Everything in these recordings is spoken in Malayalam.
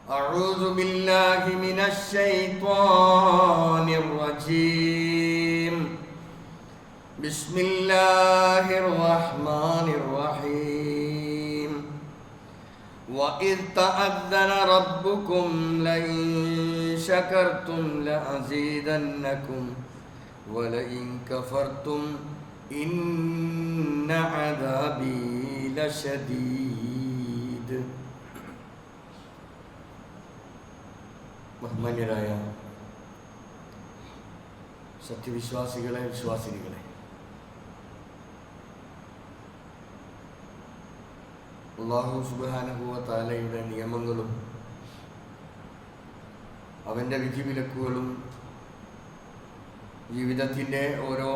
أعوذ بالله من الشيطان الرجيم. بسم الله الرحمن الرحيم. وإذ تأذن ربكم لئن شكرتم لأزيدنكم ولئن كفرتم إن عذابي لشديد. ബഹുമാന്യരായ സത്യവിശ്വാസികളെ, വിശ്വാസിനികളെ, അല്ലാഹു സുബ്ഹാനഹു വ തആലയുടെ നിയമങ്ങളും അവൻ്റെ വിധിവിലക്കുകളും ജീവിതത്തിൻ്റെ ഓരോ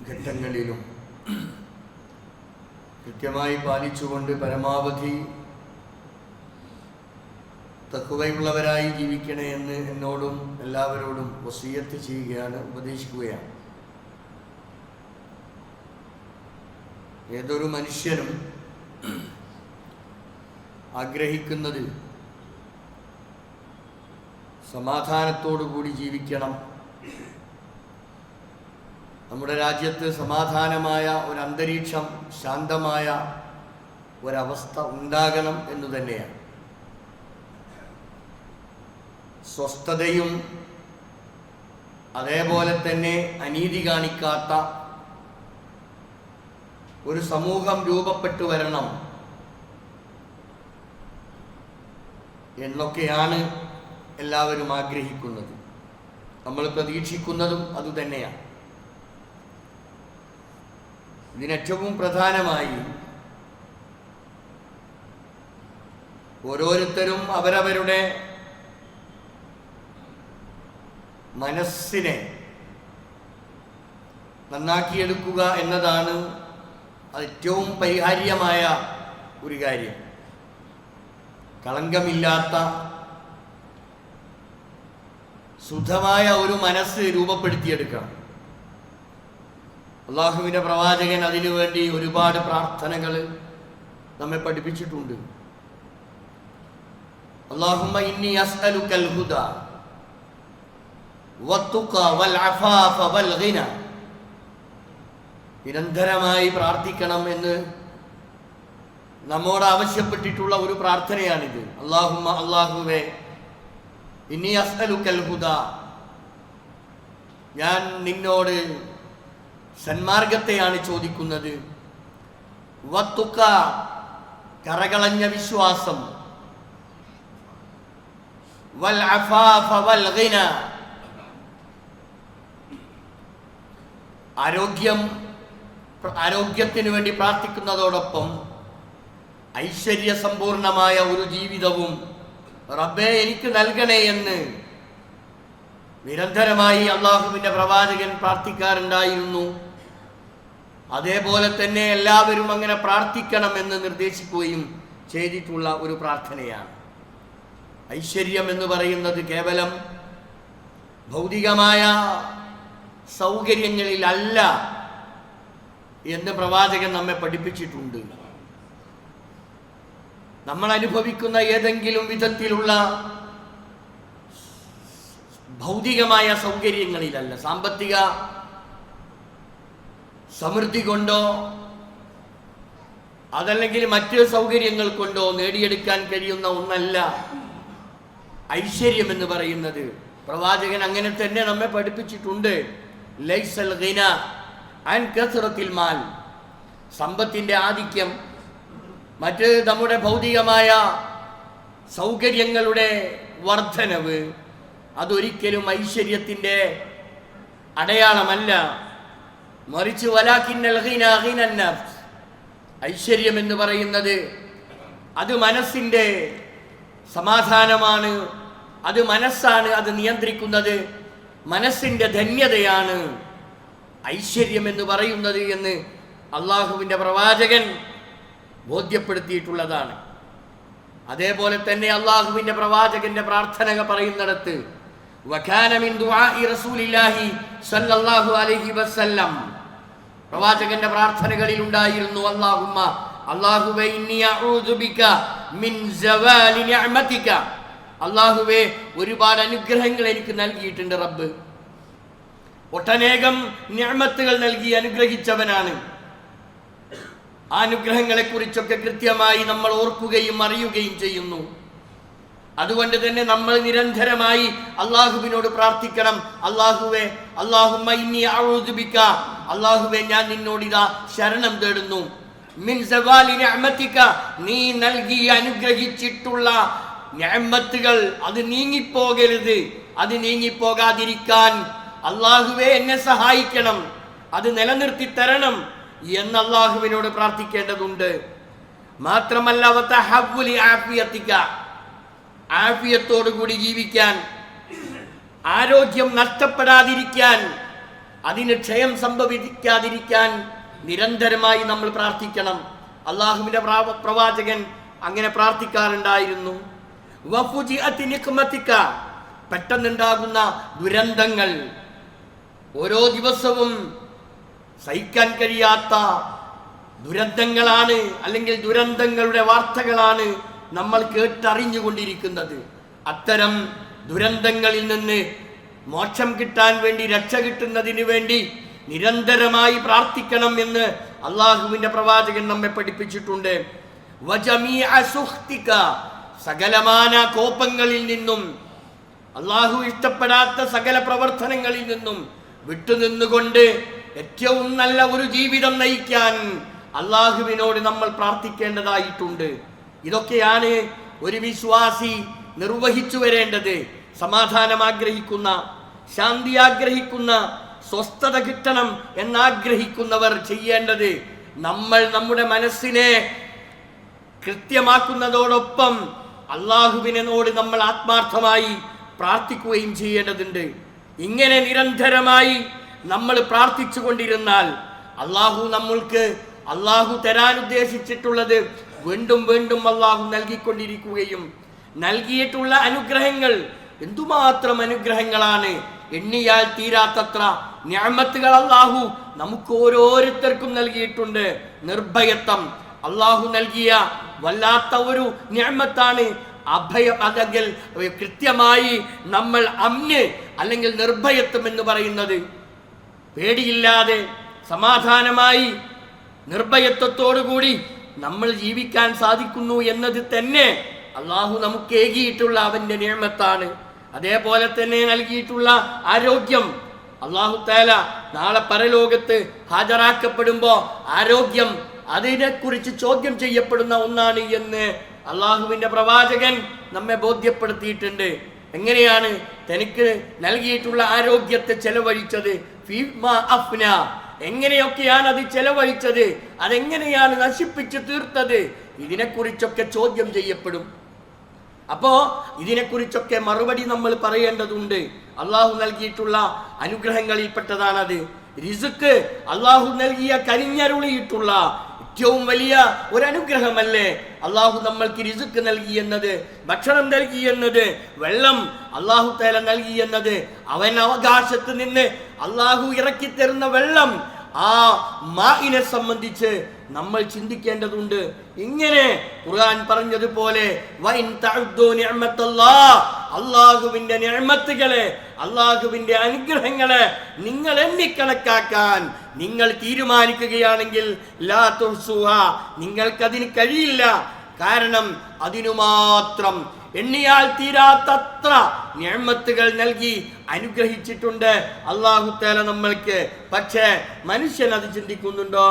ഘട്ടങ്ങളിലും കൃത്യമായി പാലിച്ചുകൊണ്ട് പരമാവധി തഖ്വയുള്ളവരായി ജീവിക്കണേ എന്ന് എന്നോടും എല്ലാവരോടും വസിയത്ത് ചെയ്യുകയാണ്, ഉപദേശിക്കുകയാണ്. ഏതൊരു മനുഷ്യനും ആഗ്രഹിക്കുന്നത് സമാധാനത്തോടു കൂടി ജീവിക്കണം, നമ്മുടെ രാജ്യത്ത് സമാധാനമായ ഒരു അന്തരീക്ഷം, ശാന്തമായ ഒരവസ്ഥ ഉണ്ടാകണം എന്ന് തന്നെയാണ്. സ്വസ്ഥതയും അതേപോലെ തന്നെ അനീതി കാണിക്കാത്ത ഒരു സമൂഹം രൂപപ്പെട്ടു വരണം എന്നൊക്കെയാണ് എല്ലാവരും ആഗ്രഹിക്കുന്നത്. നമ്മൾ പ്രതീക്ഷിക്കുന്നതും അതുതന്നെയാണ്. ഇതിനേറ്റവും പ്രധാനമായി ഓരോരുത്തരും അവരവരുടെ മനസ്സിനെ നന്നാക്കിയെടുക്കുക എന്നതാണ് ഏറ്റവും പരിഹാര്യമായ ഒരു കാര്യം. കളങ്കമില്ലാത്ത ശുദ്ധമായ ഒരു മനസ്സ് രൂപപ്പെടുത്തിയെടുക്കണം. അല്ലാഹുവിൻ്റെ പ്രവാചകൻ അതിനുവേണ്ടി ഒരുപാട് പ്രാർത്ഥനകൾ നമ്മെ പഠിപ്പിച്ചിട്ടുണ്ട്. അല്ലാഹുമ്മ ഇന്നി അസ്അലുക്കൽ ഹുദ വത്തുഖ വൽ അഫാഫ വൽ ഗിന. നിരന്തരമായി പ്രാർത്ഥിക്കണം എന്ന് നമ്മോട് ആവശ്യപ്പെട്ടിട്ടുള്ള ഒരു പ്രാർത്ഥനയാണിത്. അല്ലാഹുമ്മ, അല്ലാഹുവേ, ഇന്നി അസ്അലുക്കൽ ഹുദ, ഞാൻ നിന്നോട് സന്മാർഗത്തെയാണ് ചോദിക്കുന്നത്. വത്തുഖ, കറകളഞ്ഞ വിശ്വാസം. വൽ അഫാഫ വൽ ഗിന, ആരോഗ്യത്തിന് വേണ്ടി പ്രാർത്ഥിക്കുന്നതോടൊപ്പം ഐശ്വര്യസമ്പൂർണമായ ഒരു ജീവിതവും റബ്ബേ എനിക്ക് നൽകണേ എന്ന് നിരന്തരമായി അല്ലാഹുവിൻ്റെ പ്രവാചകൻ പ്രാർത്ഥിക്കാറുണ്ടായിരുന്നു. അതേപോലെ തന്നെ എല്ലാവരും അങ്ങനെ പ്രാർത്ഥിക്കണമെന്ന് നിർദ്ദേശിക്കുകയും ചെയ്തിട്ടുള്ള ഒരു പ്രാർത്ഥനയാണ്. ഐശ്വര്യം എന്ന് പറയുന്നത് കേവലം ഭൗതികമായ സൗകര്യങ്ങളിലല്ല എന്ന് പ്രവാചകൻ നമ്മെ പഠിപ്പിച്ചിട്ടുണ്ട്. നമ്മൾ അനുഭവിക്കുന്ന ഏതെങ്കിലും വിധത്തിലുള്ള ഭൗതികമായ സൗകര്യങ്ങളിലല്ല, സാമ്പത്തിക സമൃദ്ധി കൊണ്ടോ അതല്ലെങ്കിൽ മറ്റ് സൗകര്യങ്ങൾ കൊണ്ടോ നേടിയെടുക്കാൻ കഴിയുന്ന ഒന്നല്ല ഐശ്വര്യം എന്ന് പറയുന്നത്. പ്രവാചകൻ അങ്ങനെ തന്നെ നമ്മെ പഠിപ്പിച്ചിട്ടുണ്ട്. ലൈസൽ ഗിന അൻ കസ്റത്തിൽ മാൽ, സമ്പത്തിൻ്റെ ആധിക്യം, മറ്റ് നമ്മുടെ ഭൗതികമായ സൗകര്യങ്ങളുടെ വർധനവ് അതൊരിക്കലും ഐശ്വര്യത്തിൻ്റെ അടയാളമല്ല. മറിച്ച് വലാകിന്നൽ ഗിന ഗിനൻ നഫ്സ്, ഐശ്വര്യം എന്ന് പറയുന്നത് അത് മനസ്സിൻ്റെ സമാധാനമാണ്, അത് മനസ്സാണ്, അത് നിയന്ത്രിക്കുന്നത് മനസ്സിൻ്റെ ധന്യതയാണ് ഐശ്വര്യം എന്ന് പറയുന്നത് എന്ന് അല്ലാഹുവിൻ്റെ പ്രവാചകൻ ബോധ്യപ്പെടുത്തിയിട്ടുള്ളതാണ്. അതേപോലെ തന്നെ അല്ലാഹുവിൻ്റെ പ്രവാചകന്റെ പ്രാർത്ഥന പറയുന്നിടത്ത് വകാന മിൻ ദുആഇ റസൂലില്ലാഹി സ്വല്ലല്ലാഹു അലൈഹി വസല്ലം, പ്രവാചകന്റെ പ്രാർത്ഥനകളിൽ ഉണ്ടായിരുന്നു അല്ലാഹുമ്മ, അല്ലാഹുവേ, ഇന്നി അഊദു ബിക മിൻ സവാലി നിഅമതിക. അല്ലാഹുവേ, ഒരുപാട് അനുഗ്രഹങ്ങൾ എനിക്ക് നൽകിയിട്ടുണ്ട് റബ്ബ്. ഒട്ടനേകം നിഅമത്തുകൾ നൽകി അനുഗ്രഹിച്ചവനാണ്. ആ അനുഗ്രഹങ്ങളെ കുറിച്ചൊക്കെ കൃത്യമായി നമ്മൾ ഓർക്കുകയും അറിയുകയും ചെയ്യുന്നു. അതുകൊണ്ട് തന്നെ നമ്മൾ നിരന്തരമായി അള്ളാഹുവിനോട് പ്രാർത്ഥിക്കണം. അള്ളാഹുവേ, അല്ലാഹുമ്മ ഇന്നി അഊദു ബിക, അള്ളാഹുവേ ഞാൻ നിന്നോട് ഇതാ ശരണം തേടുന്നു. മിൻ സവാലി നിഅമതിക, നീ നൽകി അനുഗ്രഹിച്ചിട്ടുള്ള നിഅമത്തുകൾ അത് നീങ്ങിപ്പോകരുത്. അത് നീങ്ങിപ്പോകാതിരിക്കാൻ അള്ളാഹുവേ എന്നെ സഹായിക്കണം, അത് നിലനിർത്തി തരണം എന്ന് അള്ളാഹുവിനോട് പ്രാർത്ഥിക്കേണ്ടതുണ്ട്. മാത്രമല്ല വതഹവ്വുലി ആഫിയതിക, ആഫിയത്തോടുകൂടി ജീവിക്കാൻ, ആരോഗ്യം നഷ്ടപ്പെടാതിരിക്കാൻ, അതിന് ക്ഷയം സംഭവിക്കാതിരിക്കാൻ നിരന്തരമായി നമ്മൾ പ്രാർത്ഥിക്കണം. അള്ളാഹുവിന്റെ പ്രവാചകൻ അങ്ങനെ പ്രാർത്ഥിക്കാറുണ്ടായിരുന്നു. വഫുജിഅതി നിഖ്മതിക, പെട്ടെന്നുണ്ടാകുന്ന ദുരന്തങ്ങൾ, ഓരോ ദിവസവും സഹിക്കാൻ കഴിയാത്ത ദുരന്തങ്ങളാണ്, അല്ലെങ്കിൽ ദുരന്തങ്ങളുടെ വാർത്തകളാണ് നമ്മൾ കേട്ടറിഞ്ഞുകൊണ്ടിരിക്കുന്നത്. അത്തരം ദുരന്തങ്ങളിൽ നിന്ന് മോക്ഷം കിട്ടാൻ വേണ്ടി, രക്ഷ കിട്ടുന്നതിന് വേണ്ടി നിരന്തരമായി പ്രാർത്ഥിക്കണം എന്ന് അള്ളാഹുവിന്റെ പ്രവാചകൻ നമ്മെ പഠിപ്പിച്ചിട്ടുണ്ട്. വജമീഅ സുഖ്തിക, സകലമാന കോപങ്ങളിൽ നിന്നും, അള്ളാഹു ഇഷ്ടപ്പെടാത്ത സകല പ്രവർത്തനങ്ങളിൽ നിന്നും വിട്ടുനിന്നുകൊണ്ട് ഏറ്റവും നല്ല ഒരു ജീവിതം നയിക്കാൻ അള്ളാഹുവിനോട് നമ്മൾ പ്രാർത്ഥിക്കേണ്ടതായിട്ടുണ്ട്. ഇതൊക്കെയാണ് ഒരു വിശ്വാസി നിർവഹിച്ചു വരേണ്ടത്. സമാധാനം ആഗ്രഹിക്കുന്ന, ശാന്തി ആഗ്രഹിക്കുന്ന, സ്വസ്ഥത കിട്ടണം എന്നാഗ്രഹിക്കുന്നവർ ചെയ്യേണ്ടത്, നമ്മൾ നമ്മുടെ മനസ്സിനെ കൃത്യമാക്കുന്നതോടൊപ്പം അള്ളാഹുവിനോട് നമ്മൾ ആത്മാർത്ഥമായി പ്രാർത്ഥിക്കുകയും ചെയ്യേണ്ടതുണ്ട്. ഇങ്ങനെ നിരന്തരമായി നമ്മൾ പ്രാർത്ഥിച്ചു കൊണ്ടിരുന്നാൽ അള്ളാഹു തരാൻ ഉദ്ദേശിച്ചിട്ടുള്ളത് വീണ്ടും വീണ്ടും അള്ളാഹു നൽകിക്കൊണ്ടിരിക്കുകയും, നൽകിയിട്ടുള്ള അനുഗ്രഹങ്ങൾ എന്തുമാത്രം അനുഗ്രഹങ്ങളാണ്, എണ്ണിയാൽ തീരാത്തത്ര നിഅമത്തുകൾ അള്ളാഹു നമുക്ക് ഓരോരുത്തർക്കും നൽകിയിട്ടുണ്ട്. നിർഭയത്വം അള്ളാഹു നൽകിയ വല്ലാത്ത ഒരു നിഅമത്താണ് അഭയം, അല്ലെങ്കിൽ കൃത്യമായി നമ്മൾ അമ്ന് അല്ലെങ്കിൽ നിർഭയത്വം എന്ന് പറയുന്നത്. പേടിയില്ലാതെ സമാധാനമായി നിർഭയത്വത്തോടുകൂടി നമ്മൾ ജീവിക്കാൻ സാധിക്കുന്നു എന്നത് തന്നെ അള്ളാഹു നമുക്ക് ഏകിയിട്ടുള്ള അവന്റെ നിഅമത്താണ്. അതേപോലെ തന്നെ നൽകിയിട്ടുള്ള ആരോഗ്യം, അള്ളാഹു തആല നാളെ പരലോകത്ത് ഹാജരാക്കപ്പെടുമ്പോ ആരോഗ്യം അതിനെക്കുറിച്ച് ചോദ്യം ചെയ്യപ്പെടുന്ന ഒന്നാണ് എന്ന് അള്ളാഹുവിന്റെ പ്രവാചകൻ നമ്മെ ബോധ്യപ്പെടുത്തിയിട്ടുണ്ട്. എങ്ങനെയാണ് തനിക്ക് നൽകിയിട്ടുള്ള ആരോഗ്യത്തെ ചെലവഴിച്ചത്? ഫീമാ അഫ്ന, എങ്ങനെയൊക്കെയാണ് അത് ചെലവഴിച്ചത്, അതെങ്ങനെയാണ് നശിപ്പിച്ചു തീർത്തത്, ഇതിനെക്കുറിച്ചൊക്കെ ചോദ്യം ചെയ്യപ്പെടും. അപ്പോ ഇതിനെക്കുറിച്ചൊക്കെ മറുപടി നമ്മൾ പറയേണ്ടതുണ്ട്. അള്ളാഹു നൽകിയിട്ടുള്ള അനുഗ്രഹങ്ങളിൽപ്പെട്ടതാണത്. റിസ്ക് അള്ളാഹു നൽകിയ കനിഞ്ഞരുളിയിട്ടുള്ള ഏറ്റവും വലിയ ഒരു അനുഗ്രഹമല്ലേ അള്ളാഹു നമ്മൾക്ക് റിസ്ക് നൽകി എന്നത്, ഭക്ഷണം നൽകി എന്നത്, വെള്ളം അള്ളാഹു തആല നൽകി എന്നത്. അവൻ ആകാശത്ത് നിന്ന് അള്ളാഹു ഇറക്കി തരുന്ന വെള്ളം, ആ മാഇനെ സംബന്ധിച്ച് നമ്മൾ ചിന്തിക്കേണ്ടതുണ്ട്. ഇങ്ങനെ ഖുർആൻ പറഞ്ഞതുപോലെ വഇൻ തഅദ്ദു നിഅമത്തല്ലാഹ്, അല്ലാഹുവിന്റെ നിഅമത്തുകളെ, അല്ലാഹുവിന്റെ അനുഗ്രഹങ്ങളെ നിങ്ങൾ എണ്ണിക്കണക്കാക്കാൻ നിങ്ങൾ തീരുമാനിക്കുകയാണെങ്കിൽ ലാ തുഹ്സുഹാ, നിങ്ങൾക്കതിന് കഴിയില്ല. കാരണം അതിനു മാത്രം എണ്ണിയാൽ തീരാത്തത്ര നിഅമത്തുകൾ നൽകി അനുഗ്രഹിച്ചിട്ടുണ്ട് അല്ലാഹു തആല നമ്മൾക്ക്. പക്ഷേ മനുഷ്യൻ അത് ചിന്തിക്കുന്നുണ്ടോ?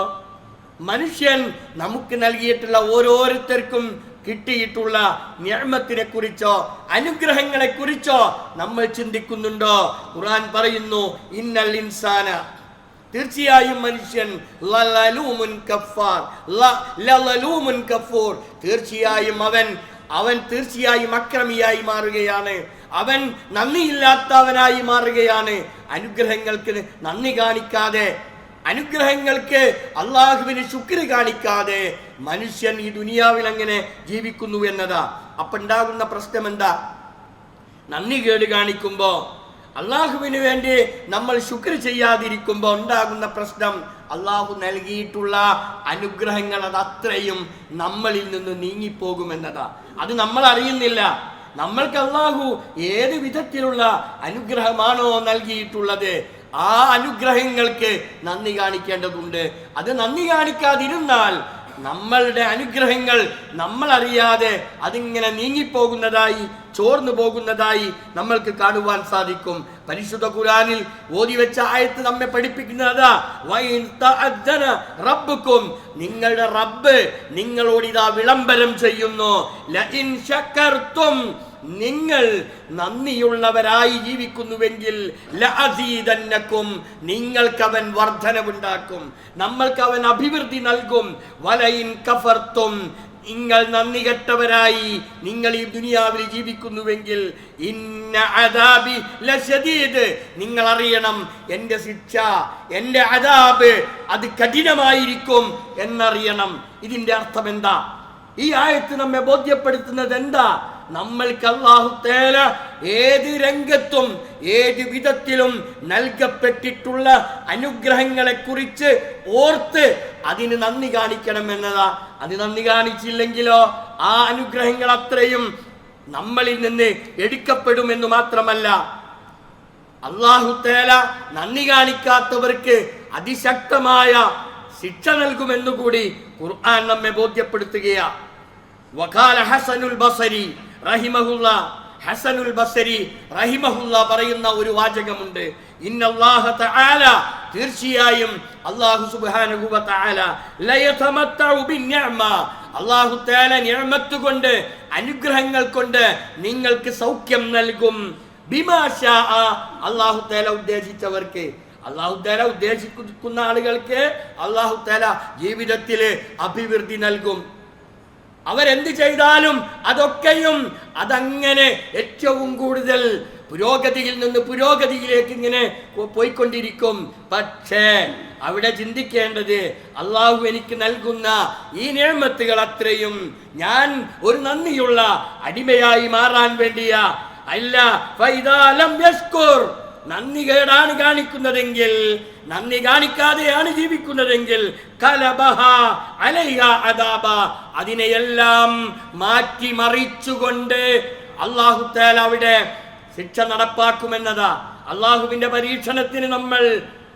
മനുഷ്യൻ നമുക്ക് നൽകിയിട്ടുള്ള ഓരോരുത്തർക്കും കിട്ടിയിട്ടുള്ള നിഅമത്തിനെ കുറിച്ചോ അനുഗ്രഹങ്ങളെ കുറിച്ചോ നമ്മൾ ചിന്തിക്കുന്നുണ്ടോ? ഖുർആൻ പറയുന്നു, ഇന്നൽ ഇൻസാന, തീർച്ചയായും മനുഷ്യൻ ലലൂമുൻ കഫാർ, ലലൂമുൻ കഫൂർ, തീർച്ചയായും അവൻ തീർച്ചയായും അക്രമിയായി മാറുകയാണ്, അവൻ നന്ദിയില്ലാത്തവനായി മാറുകയാണ്. അനുഗ്രഹങ്ങൾക്ക് നന്ദി കാണിക്കാതെ, അനുഗ്രഹങ്ങൾക്ക് അള്ളാഹുവിന് ശുക്ർ കാണിക്കാതെ മനുഷ്യൻ ഈ ദുനിയാവിൽ അങ്ങനെ ജീവിക്കുന്നു എന്നതാ. അപ്പൊ ഉണ്ടാകുന്ന പ്രശ്നം എന്താ? നന്ദി കേട് കാണിക്കുമ്പോ, അള്ളാഹുവിന് വേണ്ടി നമ്മൾ ശുക്ർ ചെയ്യാതിരിക്കുമ്പോൾ ഉണ്ടാകുന്ന പ്രശ്നം അള്ളാഹു നൽകിയിട്ടുള്ള അനുഗ്രഹങ്ങൾ അതത്രയും നമ്മളിൽ നിന്ന് നീങ്ങിപ്പോകുമെന്നതാ. അത് നമ്മൾ അറിയുന്നില്ല. നമ്മൾക്ക് അള്ളാഹു ഏത് വിധത്തിലുള്ള അനുഗ്രഹമാണോ നൽകിയിട്ടുള്ളത് ആ അനുഗ്രഹങ്ങൾക്ക് നന്ദി കാണിക്കേണ്ടതുണ്ട്. അത് നന്ദി കാണിക്കാതിരുന്നാൽ നമ്മളുടെ അനുഗ്രഹങ്ങൾ നമ്മൾ അറിയാതെ അതിങ്ങനെ നീങ്ങിപ്പോകുന്നതായി, ചോർന്നു പോകുന്നതായി നമ്മൾക്ക് കാണുവാൻ സാധിക്കും. പരിശുദ്ധ ഖുർആനിൽ ഓതി വെച്ച ആയത്ത് നമ്മെ പഠിപ്പിക്കുന്നതാ, റബ്ബുക്കും, നിങ്ങളുടെ റബ്ബ് നിങ്ങളോട് ഇതാ വിളംബരം ചെയ്യുന്നു, ലഇൻ ശക്കർതും, നിങ്ങൾ നന്ദിയുള്ളവരായി ജീവിക്കുന്നുവെങ്കിൽ ലഅസീദന്നക്കും, നിങ്ങൾക്കവൻ വർധനവുണ്ടാക്കും, നമ്മൾക്കവൻ അഭിവൃദ്ധി നൽകും. വലയിൻ കഫർത്തും, നിങ്ങൾ നന്ദി കെട്ടവരായി നിങ്ങൾ ഈ ദുനിയാവിൽ ജീവിക്കുന്നുവെങ്കിൽ ഇന്ന അദാബി ലശദീദ്, നിങ്ങൾ അറിയണം എൻ്റെ ശിക്ഷ, എൻ്റെ അദാബ് അത് കഠിനമായിരിക്കും എന്നറിയണം. ഇതിൻ്റെ അർത്ഥം എന്താ? ഈ ആയത്ത് നമ്മെ ബോധ്യപ്പെടുത്തുന്നത് എന്താ? നമ്മൾക്ക് അല്ലാഹു തആല ഏത് രംഗത്തും ഏത് വിധത്തിലും നൽകപ്പെട്ടിട്ടുള്ള അനുഗ്രഹങ്ങളെ കുറിച്ച് ഓർത്ത് അതിന് നന്ദി കാണിക്കണം എന്നതാ. അത് നന്ദി കാണിച്ചില്ലെങ്കിലോ ആ അനുഗ്രഹങ്ങൾ അത്രയും നമ്മളിൽ നിന്ന് എടുക്കപ്പെടുമെന്ന് മാത്രമല്ല, അല്ലാഹു തആല നന്ദി കാണിക്കാത്തവർക്ക് അതിശക്തമായ ശിക്ഷ നൽകുമെന്നുകൂടി ഖുർആൻ നമ്മെ ബോധ്യപ്പെടുത്തുകയാ. വഖാല ഹസനുൽ ബസരി റഹിമഹുല്ലാ, ഹസനുൽ ബസരി റഹിമഹുല്ലാ പറയുന്ന ഒരു വാചകമുണ്ട്, ഇന്നല്ലാഹ തആല, തീർച്ചയായും അല്ലാഹു സുബ്ഹാനഹു വ തആല ലയതമത്തഉ ബിന്നിഅമ, അല്ലാഹു തആല നിഅമത്ത് കൊണ്ട്, അനുഗ്രഹങ്ങൾ കൊണ്ട് നിങ്ങൾക്ക് സൗഖ്യം നൽകും. ബിമാ ശാഅ, അല്ലാഹു തആല ഉദ്ദേശിച്ചവർക്ക്, അല്ലാഹു തആല ഉദ്ദേശിക്കുന്ന ആളുകൾക്ക് അല്ലാഹു തആല ജീവിതത്തിൽ അഭിവൃദ്ധി നൽകും. അവരെന്ത് ചെയ്താലും അതൊക്കെയും അതങ്ങനെ ഏറ്റവും കൂടുതൽ പുരോഗതിയിൽ നിന്ന് പുരോഗതിയിലേക്ക് ഇങ്ങനെ പോയിക്കൊണ്ടിരിക്കും. പക്ഷേ അവിടെ ചിന്തിക്കേണ്ടത്, അള്ളാഹു എനിക്ക് നൽകുന്ന ഈ നിഅമത്തുകൾ അത്രയും ഞാൻ ഒരു നന്ദിയുള്ള അടിമയായി മാറാൻ വേണ്ടിയാ. അല്ല, ഫൈദാ ലം യഷ്കുർ, നന്ദി കേടാണ് കാണിക്കുന്നതെങ്കിൽ, നന്ദി കാണിക്കാതെയാണ് ജീവിക്കുന്നതെങ്കിൽ, കലബഹ അലൈഹ അദാബ, അതിനെയെല്ലാം മാറ്റി മറിച്ചുകൊണ്ട് അല്ലാഹു തആല അവിടെ ശിക്ഷ നടപ്പാക്കുമെന്നതാ. അള്ളാഹുവിന്റെ പരീക്ഷണത്തിന് നമ്മൾ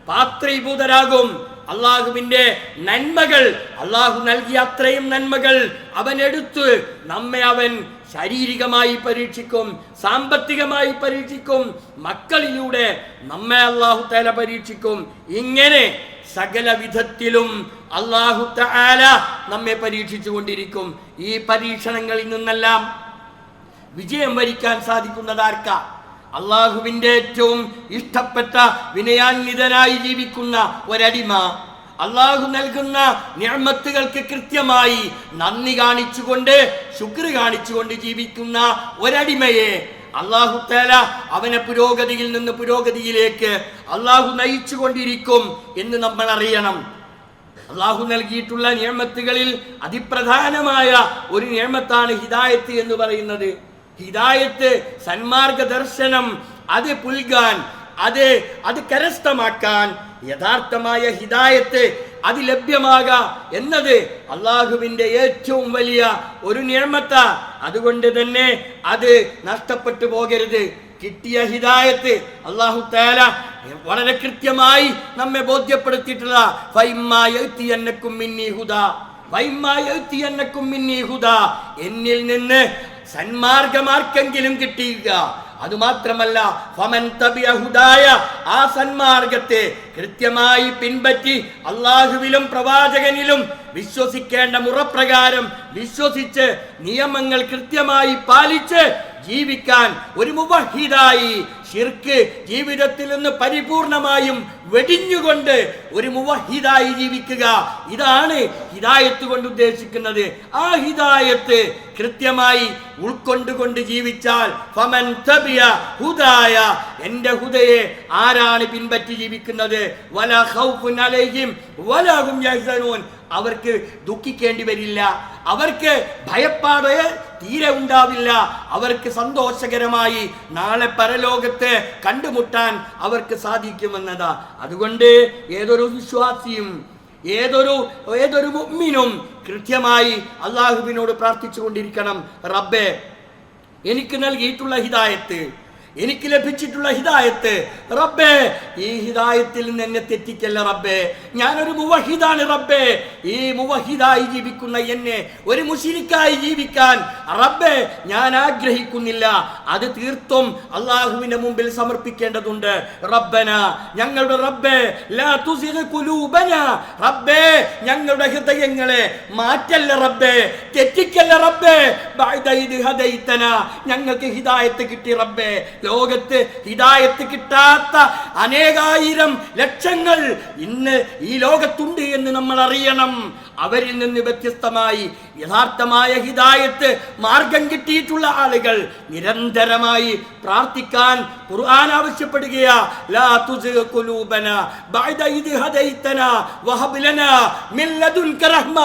പാത്രീഭൂതരാകും. അള്ളാഹുവിന്റെ നന്മകൾ, അള്ളാഹു നൽകിയ അത്രയും നന്മകൾ അവൻ എടുത്ത് നമ്മെ അവൻ ശാരീരികമായി പരീക്ഷിക്കും, സാമ്പത്തികമായി പരീക്ഷിക്കും, മക്കളിലൂടെ നമ്മെ അല്ലാഹു തആല പരീക്ഷിക്കും. ഇങ്ങനെ സകല വിധത്തിലും അല്ലാഹു തആല നമ്മെ പരീക്ഷിച്ചു കൊണ്ടിരിക്കും. ഈ പരീക്ഷണങ്ങളിൽ നിന്നെല്ലാം വിജയം വരിക്കാൻ സാധിക്കുന്നതാർക്കാ? അള്ളാഹുവിന്റെ ഏറ്റവും ഇഷ്ടപ്പെട്ട വിനയാന്വിതനായി ജീവിക്കുന്ന ഒരടിമ, അള്ളാഹു നൽകുന്ന നിഅമത്തുകൾക്ക് കൃത്യമായി നന്ദി കാണിച്ചുകൊണ്ട്, ശുക്ർ കാണിച്ചുകൊണ്ട് ജീവിക്കുന്ന ഒരടിമയെ അല്ലാഹു തആല അവനെ പുരോഗതിയിൽ നിന്ന് പുരോഗതിയിലേക്ക് അള്ളാഹു നയിച്ചു കൊണ്ടിരിക്കും എന്ന് നമ്മൾ അറിയണം. അള്ളാഹു നൽകിയിട്ടുള്ള നിഅമത്തുകളിൽ അതിപ്രധാനമായ ഒരു നിഅമത്താണ് ഹിദായത്ത് എന്ന് പറയുന്നത്. ഹിദായത്ത്, സന്മാർഗ ദർശനം, അത് പുൽകാൻ, അത് കരസ്ഥമാക്കാൻ, യഥാർത്ഥമായ ഹിദായത്ത് അത് ലഭ്യമാക എന്നത് അള്ളാഹുവിന്റെ ഏറ്റവും വലിയ ഒരു നിഅമത്താ. അതുകൊണ്ട് തന്നെ അത് നഷ്ടപ്പെട്ടു പോകരുത്. കിട്ടിയ ഹിദായത്ത് അല്ലാഹു തആല വളരെ കൃത്യമായി നമ്മെ ബോധ്യപ്പെടുത്തിയിട്ടുള്ള ഫൈമ്മാ യഅതിയന്നകും മിന്നി ഹുദാ, ഫൈമ്മാ യഅതിയന്നകും മിന്നി ഹുദാ, എന്നിൽ നിന്ന് സന്മാർഗമാർക്കെങ്കിലും കിട്ടിയില്ല. അതുമാത്രമല്ല, ഫമൻ തബിഅ ഹുദായ, ആ സന്മാർഗത്തെ കൃത്യമായി പിൻപറ്റി അള്ളാഹുവിലും പ്രവാചകനിലും വിശ്വസിക്കേണ്ട മുറപ്രകാരം വിശ്വസിച്ച് നിയമങ്ങൾ കൃത്യമായി പാലിച്ച് ജീവിക്കാൻ ഒരു മുവഹിദായി, ശിർക്ക് ജീവിതത്തിൽ നിന്ന് പരിപൂർണമായും വെടിഞ്ഞുകൊണ്ട് ഒരു മുവഹിദായി ജീവിക്കുക, ഇതാണ് ഹിദായത്ത് കൊണ്ട് ഉദ്ദേശിക്കുന്നത്. ആ ഹിദായത്ത് കൃത്യമായി ഉൾക്കൊണ്ടുകൊണ്ട് ജീവിച്ചാൽ, ഫമൻ തബിഅ ഹുദായ, എൻ്റെ ഹുദയെ ആരാണ് പിൻപറ്റി ജീവിക്കുന്നത്, വലാ ഖൗഫുൻ അലൈഹിം വലാ ഹും യഹ്സനൂൻ, അവർക്ക് ദുഃഖിക്കേണ്ടി വരില്ല, അവർക്ക് ഭയപ്പാട് തീരെ ഉണ്ടാവില്ല. അവർക്ക് സന്തോഷകരമായി നാളെ പരലോകത്തെ കണ്ടുമുട്ടാൻ അവർക്ക് സാധിക്കുമെന്നതാ. അതുകൊണ്ട് ഏതൊരു വിശ്വാസിയും ഏതൊരു മുഅ്മിനും കൃത്യമായി അള്ളാഹുവിനോട് പ്രാർത്ഥിച്ചു കൊണ്ടിരിക്കണം, റബ്ബേ എനിക്ക് നൽകിയിട്ടുള്ള ഹിദായത്ത്, എനിക്ക് ലഭിച്ചിട്ടുള്ള ഹിദായത്ത്, റബ്ബേ ഈ ഹിദായത്തിൽ നിന്ന് എന്നെ തെറ്റിക്കല്ല റബ്ബേ. ഞാനൊരു മുവഹിദാണ് റബ്ബേ. ഈ മുവഹിദായി ജീവിക്കുന്ന എന്നെ ഒരു മുശ്രിക്കായി ജീവിക്കാൻ റബ്ബേ ഞാൻ ആഗ്രഹിക്കുന്നില്ല. അത് തീർത്തും അള്ളാഹുവിന്റെ മുമ്പിൽ സമർപ്പിക്കേണ്ടതുണ്ട്. റബ്ബന, ഞങ്ങളുടെ റബ്ബേ, ലാ തുസിഗ് ഖുലൂബന, റബ്ബേ ഞങ്ങളുടെ ഹൃദയങ്ങളെ മാറ്റല്ല റബ്ബേ, തെറ്റിക്കല്ല റബ്ബേ. ബഅദ ഇദ് ഹദൈതന, ഞങ്ങൾക്ക് ഹിദായത്ത് കിട്ടി റബ്ബേ. ലോകത്ത് ഹിദായത്ത് കിട്ടാത്ത അനേകായിരം ലക്ഷങ്ങൾ ഇന്ന് ഈ ലോകത്തുണ്ട് എന്ന് നമ്മൾ അറിയണം. അവരിൽ നിന്ന് വ്യത്യസ്തമായി യഥാർത്ഥമായ ഹിദായത്ത് മാർഗം കിട്ടിയിട്ടുള്ള ആളുകൾ നിരന്തരമായി പ്രാർത്ഥിക്കാൻ ഖുർആൻ ആവശ്യപ്പെടുകയാ. ലാ തുസിഗ് ഖുലൂബന ബഅദ ഇദ് ഹദൈതന വഹബ് ലനാ മിൻ ലദുൻക റഹ്മ,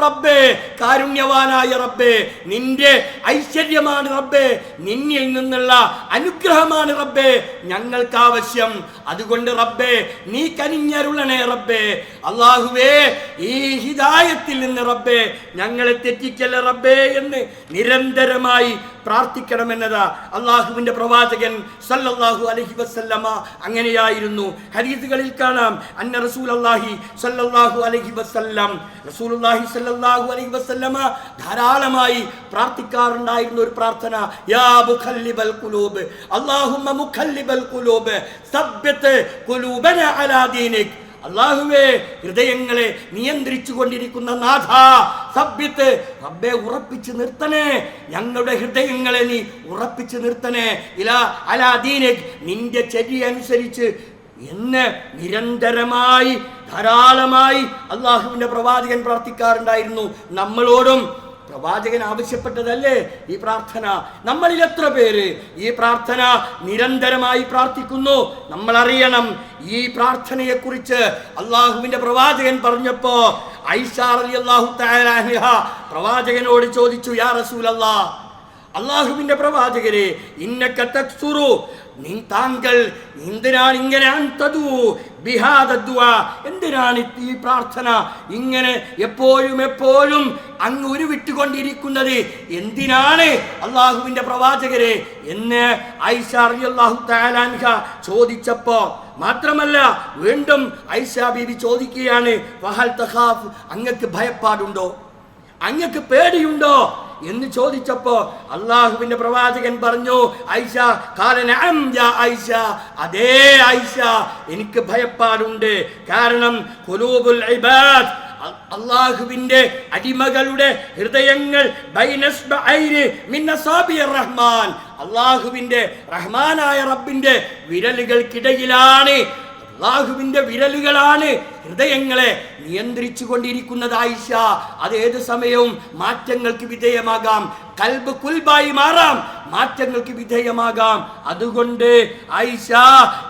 റബ്ബേ കാരുണ്യവാനായ റബ്ബേ നിന്റെ ഐശ്വര്യമാണ് റബ്ബേ, നിന്നിൽ നിന്നുള്ള അനുഗ്രഹമാണ് റബ്ബേ ഞങ്ങൾക്ക് ആവശ്യം. അതുകൊണ്ട് റബ്ബേ നീ കനിഞ്ഞരുളണേ റബ്ബേ. അല്ലാഹുവേ ഈ ഹിദായത്തിൽ നിന്ന് റബ്ബേ ഞങ്ങളെ തെറ്റിക്കല്ല റബ്ബേ എന്ന് നിരന്തരമായി പ്രാർത്ഥിക്കണമെന്നതാ. അള്ളാഹുവിന്റെ പ്രവാചകൻ സല്ലല്ലാഹു അലൈഹി വസല്ലമ അങ്ങനെയായിരുന്നു. ഹദീസുകളിൽ കാണാം, അന്ന റസൂലുള്ളാഹി സല്ലല്ലാഹു അലൈഹി വസല്ലം, റസൂലുള്ളാഹി സല്ലല്ലാഹു അലൈഹി വസല്ലമ ധാരാളമായി പ്രാർത്ഥിക്കാറുണ്ടായിരുന്ന ഒരു പ്രാർത്ഥന, യാ മുഖല്ലിബൽ ഖുലൂബ് അല്ലാഹുമ്മ മുഖല്ലിബൽ ഖുലൂബ് സബ്ബിത് ഖുലൂബന അലാ ദീനിക്. അല്ലാഹുവേ ഹൃദയങ്ങളെ നിയന്ത്രിച്ചു കൊണ്ടിരിക്കുന്ന നാഥ, സബ്ബിത്ത് റബ്ബേ ഉറപ്പിച്ചു നിർത്തണേ, ഞങ്ങളുടെ ഹൃദയങ്ങളെ നീ ഉറപ്പിച്ചു നിർത്തണേ, ഇലാ അലാ ദീനിക് നിന്റെ ചര്യ അനുസരിച്ച് എന്ന് നിരന്തരമായി ധാരാളമായി അള്ളാഹുവിന്റെ പ്രവാചകൻ പ്രാർത്ഥിക്കാറുണ്ടായിരുന്നു. നമ്മളോടും പ്രവാചകൻ ആവശ്യപ്പെട്ടതല്ലേ ഈ പ്രാർത്ഥന? നമ്മളിൽ എത്ര പേര് ഈ പ്രാർത്ഥന നിരന്തരമായി പ്രാർത്ഥിക്കുന്നു? നമ്മൾ അറിയണം. ഈ പ്രാർത്ഥനയെ കുറിച്ച് അള്ളാഹുവിന്റെ പ്രവാചകൻ പറഞ്ഞപ്പോ ആയിഷ റളിയല്ലാഹു തആല അൻഹ പ്രവാചകനോട് ചോദിച്ചു, യാ റസൂലല്ലാഹ്, അള്ളാഹുവിന്റെ പ്രവാചകരെ, ഇന്നക തക്സുറു, താങ്കൾ എന്തിനാണ് ഇങ്ങനെ എന്തിനാണ് ഈ പ്രാർത്ഥന ഇങ്ങനെ എപ്പോഴും അങ്ങ് ഉരുവിട്ടുകൊണ്ടിരിക്കുന്നത്? എന്തിനാണ് അള്ളാഹുവിന്റെ പ്രവാചകരെ എന്ന് ആയിഷ റളിയല്ലാഹു തആല അൻഹ ചോദിച്ചപ്പോ മാത്രമല്ല വീണ്ടും ആയിഷ ബീവി ചോദിക്കുകയാണ്, വഹൽ തഖാഫ്, അങ്ങക്ക് ഭയപ്പാടുണ്ടോ, അങ്ങക്ക് പേടിയുണ്ടോ എന്ന് ചോദിച്ചപ്പോ അള്ളാഹുവിന്റെ പ്രവാചകൻ പറഞ്ഞു, ആയിഷ ഖാല നഅം യാ ആയിഷ, അതേ ആയിഷ എനിക്ക് ഭയപ്പാടുണ്ട്. കാരണം ഖുലൂബുൽ ഇബാദ്, അള്ളാഹുവിന്റെ അടിമകളുടെ ഹൃദയങ്ങൾ ബൈനസ്ബഅൈനി മിൻ അസാബിർ റഹ്മാൻ, അള്ളാഹുവിന്റെ റഹ്മാനായ റബ്ബിന്റെ വിരലുകൾക്കിടയിലാണ്, അള്ളാഹുവിന്റെ വിരലുകളാണ് ഹൃദയങ്ങളെ നിയന്ത്രിച്ചു കൊണ്ടിരിക്കുന്നത് ആയിഷ. അത് ഏത് സമയവും മാറ്റങ്ങൾക്ക് വിധേയമാകാം, കൽബ് കുൽബായി മാറാം, മാറ്റങ്ങൾക്ക് വിധേയമാകാം. അതുകൊണ്ട് ആയിഷ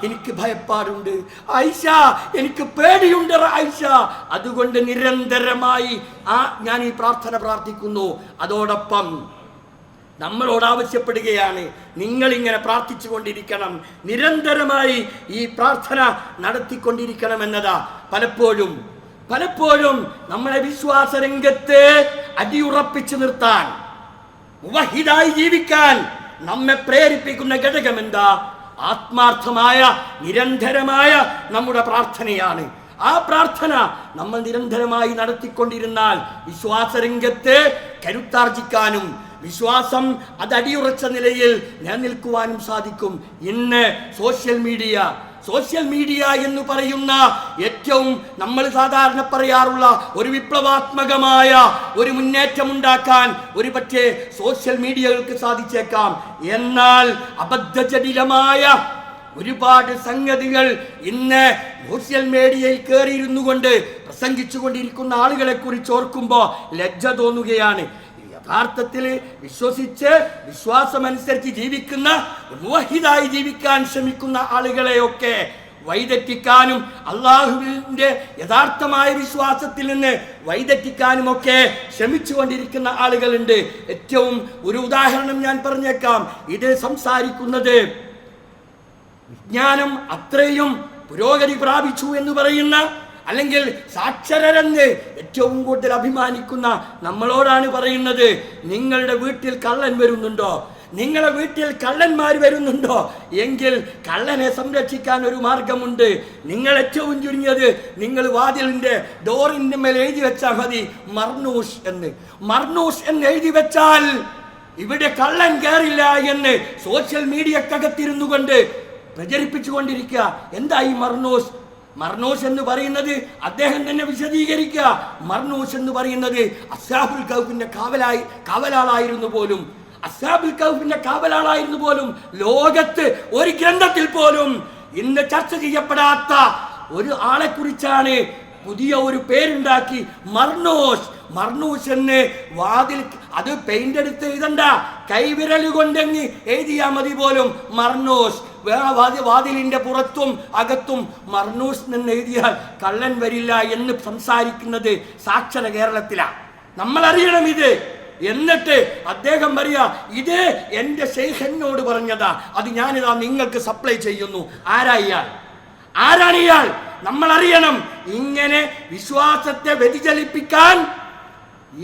എനിക്ക് ഭയപ്പാടുണ്ട്, ആയിഷ എനിക്ക് പേടിയുണ്ട് ആയിഷ. അതുകൊണ്ട് നിരന്തരമായി ഞാൻ ഈ പ്രാർത്ഥന പ്രാർത്ഥിക്കുന്നു. അതോടൊപ്പം നമ്മളോട് ആവശ്യപ്പെടുകയാണ്, നിങ്ങൾ ഇങ്ങനെ പ്രാർത്ഥിച്ചു കൊണ്ടിരിക്കണം, നിരന്തരമായി ഈ പ്രാർത്ഥന നടത്തിക്കൊണ്ടിരിക്കണം എന്നതാ. പലപ്പോഴും നമ്മളെ വിശ്വാസ രംഗത്ത് അടിയുറപ്പിച്ചു നിർത്താൻ, മുവഹിദായി ജീവിക്കാൻ നമ്മെ പ്രേരിപ്പിക്കുന്ന ഘടകം എന്താ? ആത്മാർത്ഥമായ നിരന്തരമായ നമ്മുടെ പ്രാർത്ഥനയാണ്. ആ പ്രാർത്ഥന നമ്മൾ നിരന്തരമായി നടത്തിക്കൊണ്ടിരുന്നാൽ വിശ്വാസരംഗത്ത് കരുത്താർജിക്കാനും വിശ്വാസം അത് അടിയുറച്ച നിലയിൽ നിലനിൽക്കുവാനും സാധിക്കും. ഇന്ന് സോഷ്യൽ മീഡിയ എന്ന് പറയുന്ന ഏറ്റവും നമ്മൾ സാധാരണ പറയാറുള്ള ഒരു വിപ്ലവാത്മകമായ ഒരു മുന്നേറ്റമുണ്ടാക്കാൻ ഒരു പക്ഷേ സോഷ്യൽ മീഡിയകൾക്ക് സാധിച്ചേക്കാം. എന്നാൽ അബദ്ധജടിലമായ ഒരുപാട് സംഗതികൾ ഇന്ന് സോഷ്യൽ മീഡിയയിൽ കയറിയിരുന്നു കൊണ്ട് പ്രസംഗിച്ചു കൊണ്ടിരിക്കുന്ന ആളുകളെ കുറിച്ച് ഓർക്കുമ്പോൾ ലജ്ജ തോന്നുകയാണ്. യഥാർത്ഥത്തിൽ വിശ്വസിച്ച് വിശ്വാസമനുസരിച്ച് ജീവിക്കുന്ന മുവഹിദായി ജീവിക്കാൻ ശ്രമിക്കുന്ന ആളുകളെയൊക്കെ വഴിതെറ്റിക്കാനും അള്ളാഹുവിന്റെ യഥാർത്ഥമായ വിശ്വാസത്തിൽ നിന്ന് വഴിതെറ്റിക്കാനുമൊക്കെ ശ്രമിച്ചുകൊണ്ടിരിക്കുന്ന ആളുകളുണ്ട്. ഏറ്റവും ഒരു ഉദാഹരണം ഞാൻ പറഞ്ഞേക്കാം. ഇത് സംസാരിക്കുന്നത് വിജ്ഞാനം അത്രയും പുരോഗതി പ്രാപിച്ചു എന്ന് പറയുന്ന, അല്ലെങ്കിൽ സാക്ഷരരെന്ന് ഏറ്റവും കൂടുതൽ അഭിമാനിക്കുന്ന നമ്മളോടാണ് പറയുന്നത്, നിങ്ങളുടെ വീട്ടിൽ കള്ളൻ വരുന്നുണ്ടോ, നിങ്ങളുടെ വീട്ടിൽ കള്ളന്മാർ വരുന്നുണ്ടോ എങ്കിൽ കള്ളനെ സംരക്ഷിക്കാൻ ഒരു മാർഗമുണ്ട്. നിങ്ങൾ ഏറ്റവും ചുരുങ്ങിയത് നിങ്ങൾ വാതിലിന്റെ ഡോറിന്റെ മേൽ എഴുതി വെച്ചാൽ മതി മർനൂഷ് എന്ന് എഴുതി വെച്ചാൽ ഇവിടെ കള്ളൻ കയറില്ല എന്ന് സോഷ്യൽ മീഡിയക്കകത്തിരുന്നു കൊണ്ട് പ്രചരിപ്പിച്ചുകൊണ്ടിരിക്കുക. എന്തായി മർനൂസ് എന്ന് പറയുന്നത് അദ്ദേഹം തന്നെ വിശദീകരിക്കുക. മർനൂസ് എന്ന് പറയുന്നത് അസ്ഹാബുൽ കഹ്ഫിന്റെ കാവലാളായിരുന്നു പോലും ലോകത്ത് ഒരു ഗ്രന്ഥത്തിൽ പോലും ഇന്ന് ചർച്ച ചെയ്യപ്പെടാത്ത ഒരു ആളെ കുറിച്ചാണ് പുതിയ ഒരു പേരുണ്ടാക്കി മർനൂസ് എന്ന്. വാതിൽ അത് പെയിന്റ് എടുത്ത് എഴുതണ്ട, കൈവിരൽ കൊണ്ടെങ്ങി എഴുതിയാ മതി പോലും മർനൂസ്. വാതിലിന്റെ പുറത്തും അകത്തും മർനൂസ് എന്ന് എഴുതിയാൽ കള്ളൻ വരില്ല എന്ന് സംസാരിക്കുന്നത് സാക്ഷര കേരളത്തിലാണ്. നമ്മൾ അറിയണം ഇത്. എന്നിട്ട് അദ്ദേഹം പറയാ, ഇത് എന്റെ ശൈഖ് എന്നോട് പറഞ്ഞതാ, അത് ഞാനിതാ നിങ്ങൾക്ക് സപ്ലൈ ചെയ്യുന്നു. ആരാണ് ഇയാൾ? നമ്മൾ അറിയണം. ഇങ്ങനെ വിശ്വാസത്തെ വ്യതിചലിപ്പിക്കാൻ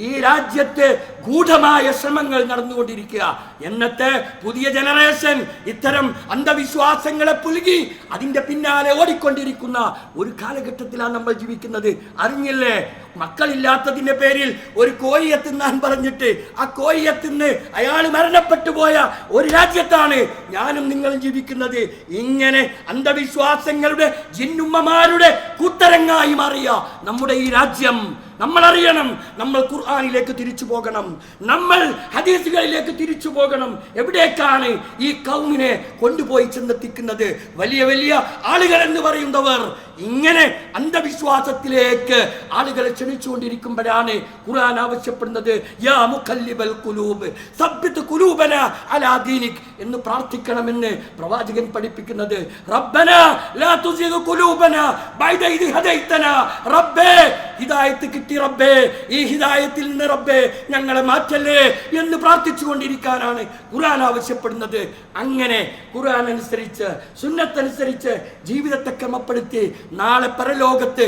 ഈ രാജ്യത്ത് ഗൂഢമായ ശ്രമങ്ങൾ നടന്നുകൊണ്ടിരിക്കുക. എന്നത്തെ പുതിയ ജനറേഷൻ ഇത്തരം അന്ധവിശ്വാസങ്ങളെ പുലുകി അതിന്റെ പിന്നാലെ ഓടിക്കൊണ്ടിരിക്കുന്ന ഒരു കാലഘട്ടത്തിലാണ് നമ്മൾ ജീവിക്കുന്നത്. അറിഞ്ഞില്ലേ, മക്കളില്ലാത്തതിന്റെ പേരിൽ ഒരു കോഴിയെ തിന്നാൻ പറഞ്ഞിട്ട് ആ കോഴിയെ തിന്ന് അയാൾ മരണപ്പെട്ടു പോയ ഒരു രാജ്യത്താണ് ഞാനും നിങ്ങളും ജീവിക്കുന്നത്. ഇങ്ങനെ അന്ധവിശ്വാസങ്ങളുടെ ജിന്നുമ്മമാരുടെ കൂത്തരങ്ങായി മാറിയ നമ്മുടെ ഈ രാജ്യം നമ്മൾ അറിയണം. നമ്മൾ ഖുർആനിലേക്ക് തിരിച്ചു പോകണം, നമ്മൾ ഹദീസുകളിലേക്ക് തിരിച്ചു പോകണം. എവിടേക്കാണ് ഈ കൗമിനെ കൊണ്ടുപോയി ചെന്നെത്തിക്കുന്നത്? വലിയ വലിയ ആളുകൾ എന്ന് പറയുന്നവർ ഇങ്ങനെ അന്ധവിശ്വാസത്തിലേക്ക് ആളുകളെ ക്ഷണിച്ചുകൊണ്ടിരിക്കുമ്പോഴാണ് ഖുർആൻ ആവശ്യപ്പെടുന്നത്, യാ മുഖല്ലിബൽ ഖുലൂബ് സബ്ബിത് ഖുലൂബനാ അലാ ദീനിക് എന്ന് പ്രാർത്ഥിക്കണമെന്ന് പ്രവാചകൻ പഠിപ്പിക്കുന്നത്. റബ്ബനാ ലാ തുസിഗ് ഖുലൂബനാ ബഅദ ഇദ് ഹദൈതനാ. റബ്ബേ, ഹിദായത്ത് കിട്ടി റബ്ബേ, ഈ ഹിദായത്തിൽ നിന്ന് റബ്ബേ ഞങ്ങളെ മാറ്റല്ലേ എന്ന് പ്രാർത്ഥിച്ചുകൊണ്ടിരിക്കാനാണ് ഖുർആൻ ആവശ്യപ്പെടുന്നത്. അങ്ങനെ ഖുർആൻ അനുസരിച്ച് സുന്നത്തനുസരിച്ച് ജീവിതത്തെ ക്രമപ്പെടുത്തി നാളെ പരലോകത്ത്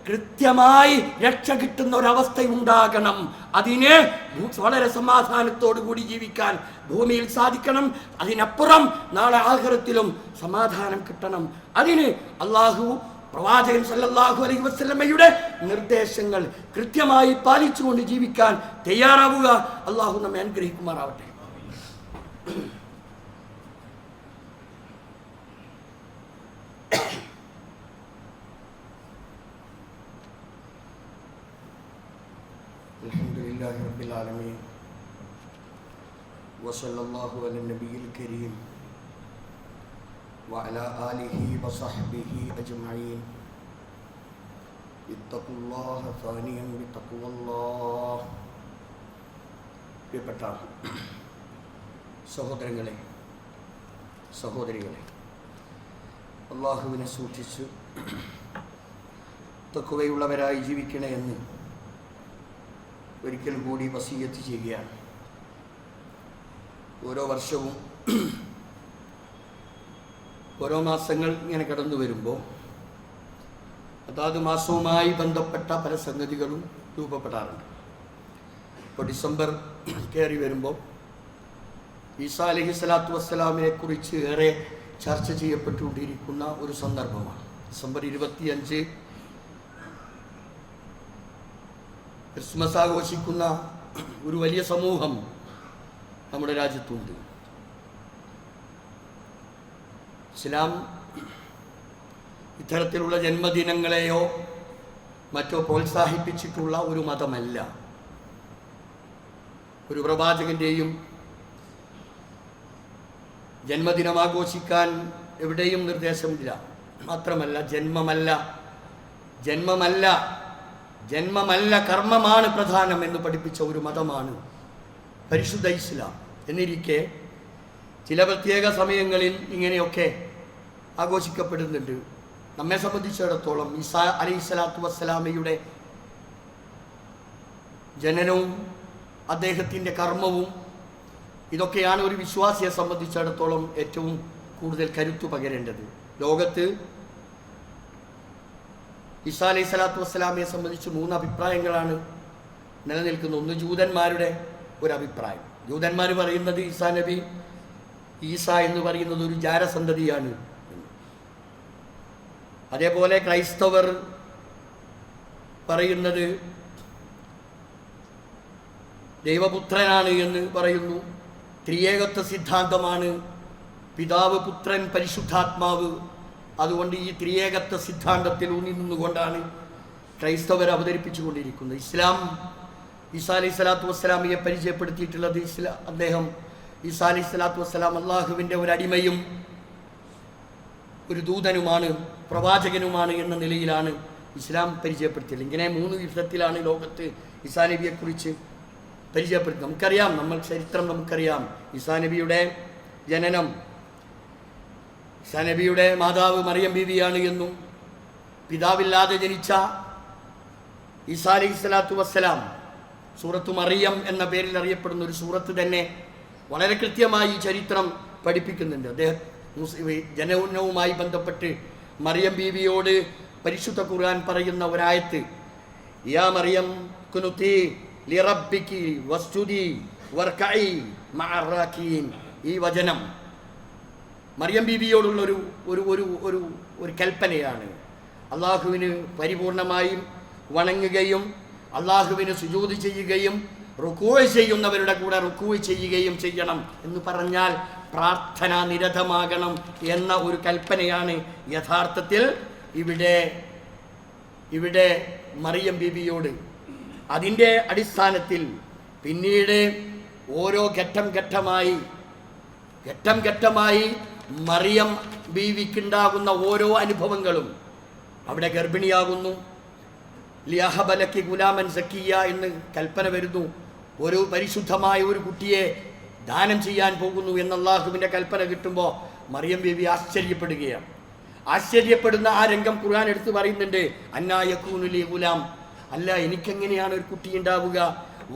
കൃത്യമായി രക്ഷ കിട്ടുന്ന ഒരവസ്ഥ ഉണ്ടാകണം. അതിന് വളരെ സമാധാനത്തോടു കൂടി ജീവിക്കാൻ ഭൂമിയിൽ സാധിക്കണം. അതിനപ്പുറം നാളെ ആഖിറത്തിലും സമാധാനം കിട്ടണം. അതിന് അല്ലാഹു പ്രവാചകൻ സല്ലല്ലാഹു അലൈഹി വസല്ലമയുടെ നിർദ്ദേശങ്ങൾ കൃത്യമായി പാലിച്ചുകൊണ്ട് ജീവിക്കാൻ തയ്യാറാവുക. അല്ലാഹു നമ്മെ അനുഗ്രഹിക്കുമാറാവട്ടെ. അൽഹംദുലില്ലാഹി റബ്ബിൽ ആലമീൻ വസല്ലല്ലാഹു അലൻ നബിയിൽ കരീം വഅലാ ആലിഹി വസഹ്ബിഹി അജ്മഈൻ. ഇത്തഖുല്ലാഹ ഫാനിയൻ ബിത്തഖ്വല്ലാഹ്. പ്രിയപ്പെട്ട സഹോദരങ്ങളെ, സഹോദരികളെ, അല്ലാഹുവിനെ സൂക്ഷിച്ച് തഖ്വയുള്ളവരായി ജീവിക്കണേ എന്ന് ഒരിക്കൽ കൂടി വസിയത്ത് ചെയ്യുകയാണ്. ഓരോ വർഷവും ഓരോ മാസങ്ങൾ ഇങ്ങനെ കടന്നു വരുമ്പോൾ അതാത് മാസവുമായി ബന്ധപ്പെട്ട പല സംഗതികളും രൂപപ്പെടാറുണ്ട്. ഇപ്പോൾ ഡിസംബർ കയറി വരുമ്പോൾ ഈസാ അലൈഹി സ്വലാത്തു വസ്സലാമിനെ കുറിച്ച് ഏറെ ചർച്ച ചെയ്യപ്പെട്ടുകൊണ്ടിരിക്കുന്ന ഒരു സന്ദർഭമാണ്. ഡിസംബർ 25 ക്രിസ്മസ് ആഘോഷിക്കുന്ന ഒരു വലിയ സമൂഹം നമ്മുടെ രാജ്യത്തുണ്ട്. ഇസ്ലാം ഇത്തരത്തിലുള്ള ജന്മദിനങ്ങളെയോ മറ്റോ പ്രോത്സാഹിപ്പിച്ചിട്ടുള്ള ഒരു മതമല്ല. ഒരു പ്രവാചകന്റെയും ജന്മദിനം ആഘോഷിക്കാൻ എവിടെയും നിർദ്ദേശമില്ല. മാത്രമല്ല ജന്മമല്ല കർമ്മമാണ് പ്രധാനം എന്ന് പഠിപ്പിച്ച ഒരു മതമാണ് പരിശുദ്ധ ഇസ്ലാം. എന്നിരിക്കെ ചില പ്രത്യേക സമയങ്ങളിൽ ഇങ്ങനെയൊക്കെ ആഘോഷിക്കപ്പെടുന്നുണ്ട്. നമ്മെ സംബന്ധിച്ചിടത്തോളം ഈസാ അലൈഹിസ്സലാത്തു വസ്സലാമയുടെ ജനനവും അദ്ദേഹത്തിൻ്റെ കർമ്മവും ഇതൊക്കെയാണ് ഒരു വിശ്വാസിയെ സംബന്ധിച്ചിടത്തോളം ഏറ്റവും കൂടുതൽ കരുത്തു പകരേണ്ടത്. ലോകത്ത് ഈസാ അലൈഹിസ്സലാത്തു വസ്സലാമയെ സംബന്ധിച്ച് 3 അഭിപ്രായങ്ങളാണ് നിലനിൽക്കുന്നത്. ഒന്ന് ജൂതന്മാരുടെ ഒരു അഭിപ്രായം. ജൂതന്മാർ പറയുന്നത് ഈസ എന്ന് പറയുന്നത് ഒരു ജാരസന്തതിയാണ്. അതേപോലെ ക്രൈസ്തവർ പറയുന്നത് ദൈവപുത്രനാണ് എന്ന് പറയുന്നു. ത്രിയേകത്വ സിദ്ധാന്തമാണ്, പിതാവ്, പുത്രൻ, പരിശുദ്ധാത്മാവ്. അതുകൊണ്ട് ഈ ത്രിയേകത്വ സിദ്ധാന്തത്തിൽ ഊന്നി നിന്നുകൊണ്ടാണ് ക്രൈസ്തവർ അവതരിപ്പിച്ചുകൊണ്ടിരിക്കുന്നത്. ഇസ്ലാം ഈസാ അലൈഹിസ്സലാത്തു വസ്സലാമിയെ പരിചയപ്പെടുത്തിയിട്ടുള്ളത് അദ്ദേഹം ഈസാ അലൈഹിസ്സലാത്തു വസ്സലാം അള്ളാഹുവിൻ്റെ ഒരു അടിമയും ഒരു ദൂതനുമാണ്, പ്രവാചകനുമാണ് എന്ന നിലയിലാണ് ഇസ്ലാം പരിചയപ്പെടുത്തിയത്. ഇങ്ങനെ 3 വിധത്തിലാണ് ലോകത്ത് ഈസാ നബിയെക്കുറിച്ച് പരിചയപ്പെടുത്തി. നമുക്കറിയാം, ചരിത്രം നമുക്കറിയാം. ഈസാ നബിയുടെ ജനനം, ഈസാ നബിയുടെ മാതാവ് മറിയം ബീവിയാണ് എന്നും പിതാവില്ലാതെ ജനിച്ച ഈസാ അലൈഹിസ്സലാത്തു വസ്സലാം സൂറത്തു മറിയം എന്ന പേരിൽ അറിയപ്പെടുന്ന ഒരു സൂറത്ത് തന്നെ വളരെ കൃത്യമായി ചരിത്രം പഠിപ്പിക്കുന്നുണ്ട്. അദ്ദേഹം ജനനവുമായി ബന്ധപ്പെട്ട് മറിയം ബീവിയോട് പരിശുദ്ധ ഖുർആൻ പറയുന്ന ഒരായത്ത്, യാ മറിയം കുനുതി ലിറബ്ബികി വസ്ജുദി വർകഇ മഅർ റാകിൻ. ഈ വചനം മറിയം ബീവിയോടുള്ള ഒരു കൽപ്പനയാണ്. അള്ളാഹുവിന് പരിപൂർണമായും വണങ്ങുകയും അള്ളാഹുവിന് സുജൂദ് ചെയ്യുകയും റുക്കൂഅ് ചെയ്യുന്നവരുടെ കൂടെ റുക്കൂഅ് ചെയ്യുകയും ചെയ്യണം എന്ന് പറഞ്ഞാൽ പ്രാർത്ഥന നിരതമാകണം എന്ന ഒരു കൽപ്പനയാണ് യഥാർത്ഥത്തിൽ ഇവിടെ മറിയം ബീവിയോട്. അതിൻ്റെ അടിസ്ഥാനത്തിൽ പിന്നീട് ഓരോ ഘട്ടം ഘട്ടമായി മറിയം ബീവിക്കുണ്ടാകുന്ന ഓരോ അനുഭവങ്ങളും, അവിടെ ഗർഭിണിയാകുന്നു, ലിയഹബലക്കി ഗുലാമൻ സക്കിയ എന്ന് കൽപ്പന വരുന്നു, ഒരു പരിശുദ്ധമായ ഒരു കുട്ടിയെ ദാനം ചെയ്യാൻ പോകുന്നു എന്ന അല്ലാഹുവിൻ്റെ കൽപ്പന കിട്ടുമ്പോൾ മറിയം ബീവി ആശ്ചര്യപ്പെടുകയാണ്. ആശ്ചര്യപ്പെടുന്ന ആ രംഗം ഖുർആൻ എടുത്ത് പറയുന്നുണ്ട്, അന്നാ യകൂനു ലി ഗുലാം, അല്ല എനിക്കെങ്ങനെയാണ് ഒരു കുട്ടി ഉണ്ടാവുക,